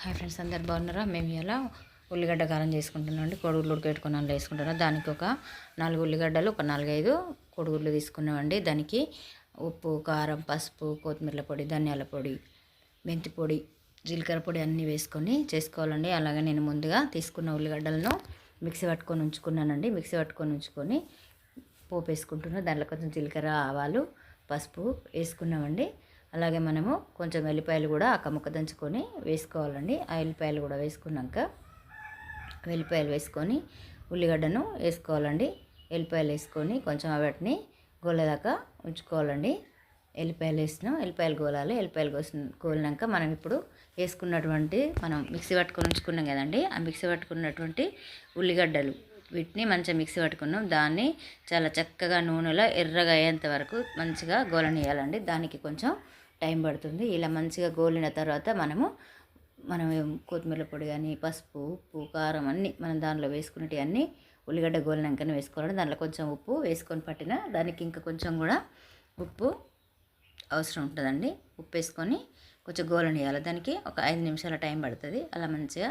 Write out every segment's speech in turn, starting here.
Hi friends, అందరు బాగున్నారా? మేము ఇలా ఉల్లిగడ్డ కారం చేసుకుంటున్నాం అండి. కోడిగుడ్లు ఉడకబెట్టుకుని అందులో వేసుకుంటున్నాం. దానికి ఒక 4 ఉల్లిగడ్డలు, ఒక 4-5 కోడిగుడ్లు తీసుకున్నామండి. దానికి ఉప్పు, కారం, పసుపు, కొత్తిమీర పొడి, ధనియాల పొడి, మెంతి పొడి, జీలకర్ర పొడి అన్నీ వేసుకొని చేసుకోవాలండి. అలాగే నేను ముందుగా తీసుకున్న ఉల్లిగడ్డలను మిక్సీ పట్టుకొని ఉంచుకున్నానండి. మిక్సీ పట్టుకొని ఉంచుకొని పోపు వేసుకుంటున్నాం. దాంట్లో కొంచెం జీలకర్ర, ఆవాలు, పసుపు వేసుకున్నామండి. అలాగే మనము కొంచెం వెల్లిపాయలు కూడా ముక్క దంచుకొని వేసుకోవాలండి. ఆ వెల్లిపాయలు కూడా వేసుకున్నాక వెల్లిపాయలు వేసుకొని ఉల్లిగడ్డను వేసుకోవాలండి. వెల్లిపాయలు వేసుకొని కొంచెం వాటిని గోలేదాకా ఉంచుకోవాలండి. ఎల్లిపాయలు గోలాలి. ఎల్లిపాయలు గోలినాక మనం ఇప్పుడు వేసుకున్నటువంటి మనం మిక్సీ పట్టుకొని ఉంచుకున్నాం కదండి. ఆ మిక్సీ పట్టుకున్నటువంటి ఉల్లిగడ్డలు వీటిని మంచిగా మిక్సీ పట్టుకున్నాం. దాన్ని చాలా చక్కగా నూనెలో ఎర్రగా అయ్యేంత వరకు మంచిగా గోలనియాలండి. దానికి కొంచెం టైం పడుతుంది. ఇలా మంచిగా గోలిన తర్వాత మనం కొత్తిమీర పొడి కానీ, పసుపు, ఉప్పు, కారం అన్నీ మనం దానిలో వేసుకునేవి అన్నీ ఉల్లిగడ్డ గోలినాకనే వేసుకోవాలండి. దాంట్లో కొంచెం ఉప్పు వేసుకొని పట్టిన దానికి ఇంకా కొంచెం కూడా ఉప్పు అవసరం ఉంటుందండి. ఉప్పు వేసుకొని కొంచెం గోలనియాలి. దానికి ఒక 5 నిమిషాల టైం పడుతుంది. అలా మంచిగా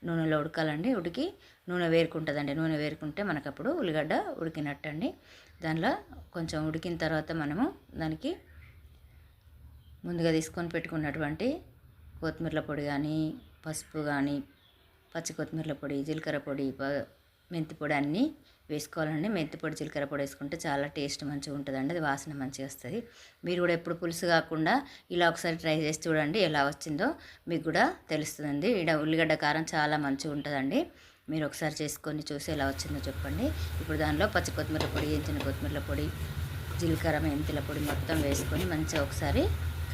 నూనెలో ఉడకాలండి. ఉడికి నూనె వేరుకుంటుందండి. నూనె వేరుకుంటే మనకు అప్పుడు ఉల్లిగడ్డ ఉడికినట్టు అండి. దానిలో కొంచెం ఉడికిన తర్వాత మనము దానికి ముందుగా తీసుకొని పెట్టుకున్నటువంటి కొత్తిమీర పొడి కానీ, పసుపు కానీ, పచ్చి కొత్తిమీర పొడి, జీలకర్ర పొడి, మెంతి పొడి అన్నీ వేసుకోవాలండి. మెంతి పొడి, జీలకర్ర పొడి వేసుకుంటే చాలా టేస్ట్ మంచిగా ఉంటుందండి. అది వాసన మంచిగా వస్తుంది. మీరు కూడా ఎప్పుడు పులుసు కాకుండా ఇలా ఒకసారి ట్రై చేసి చూడండి. ఎలా వచ్చిందో మీకు కూడా తెలుస్తుందండి. ఇక్కడ ఉల్లిగడ్డ కారం చాలా మంచిగా ఉంటుందండి. మీరు ఒకసారి చేసుకొని చూసి ఎలా వచ్చిందో చెప్పండి. ఇప్పుడు దానిలో పచ్చి కొత్తిమీర పొడి, వేయించిన కొత్తిమీర పొడి, జీలకర్ర, మెంతుల పొడి మొత్తం వేసుకొని మంచిగా ఒకసారి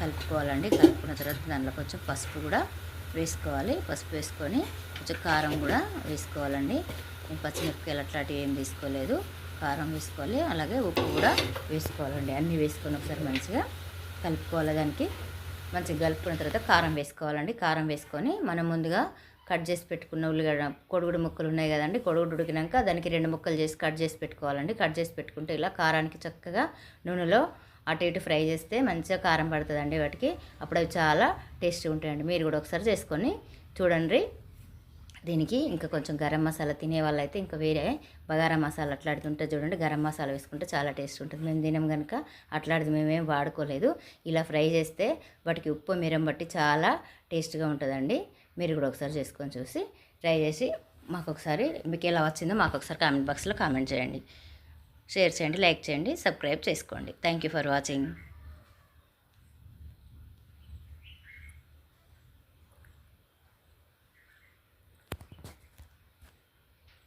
కలుపుకోవాలండి. కలుపుకున్న తర్వాత దానిలో కొంచెం పసుపు కూడా వేసుకోవాలి. పసుపు వేసుకొని కొంచెం కారం కూడా వేసుకోవాలండి. పచ్చిమిరపకాయలు అట్లాంటివి ఏం తీసుకోలేదు. కారం వేసుకోవాలి. అలాగే ఉప్పు కూడా వేసుకోవాలండి. అన్నీ వేసుకొని ఒకసారి మంచిగా కలుపుకోవాలి. దానికి మంచిగా కలుపుకున్న తర్వాత కారం వేసుకోవాలండి. కారం వేసుకొని మనం ముందుగా కట్ చేసి పెట్టుకున్న ఉల్లిగడ్డ కొడుగుడు ముక్కలు ఉన్నాయి కదండి. కొడుగుడు ఉడికినాక దానికి 2 ముక్కలు చేసి కట్ చేసి పెట్టుకోవాలండి. కట్ చేసి పెట్టుకుంటే ఇలా కారానికి చక్కగా నూనెలో అటు ఇటు ఫ్రై చేస్తే మంచిగా కారం పడుతుందండి వాటికి. అప్పుడు అవి చాలా టేస్టీ ఉంటాయండి. మీరు కూడా ఒకసారి చేసుకొని చూడండి. దీనికి ఇంకా కొంచెం గరం మసాలా తినే వాళ్ళైతే ఇంకా వేరే బగారా మసాలా అట్లాంటిది ఉంటే చూడండి. గరం మసాలా వేసుకుంటే చాలా టేస్ట్ ఉంటుంది. మేము తినం కనుక అట్లాంటిది మేమేం వాడుకోలేదు. ఇలా ఫ్రై చేస్తే వాటికి ఉప్పు, మిరం బట్టి చాలా టేస్ట్గా ఉంటుందండి. మీరు కూడా ఒకసారి చేసుకొని చూసి ట్రై చేసి మాకు ఒకసారి మీకు ఎలా వచ్చిందో మాకు ఒకసారి కామెంట్ బాక్స్లో కామెంట్ చేయండి. షేర్ చేయండి, లైక్ చేయండి, సబ్స్క్రైబ్ చేసుకోండి. Thank you for watching.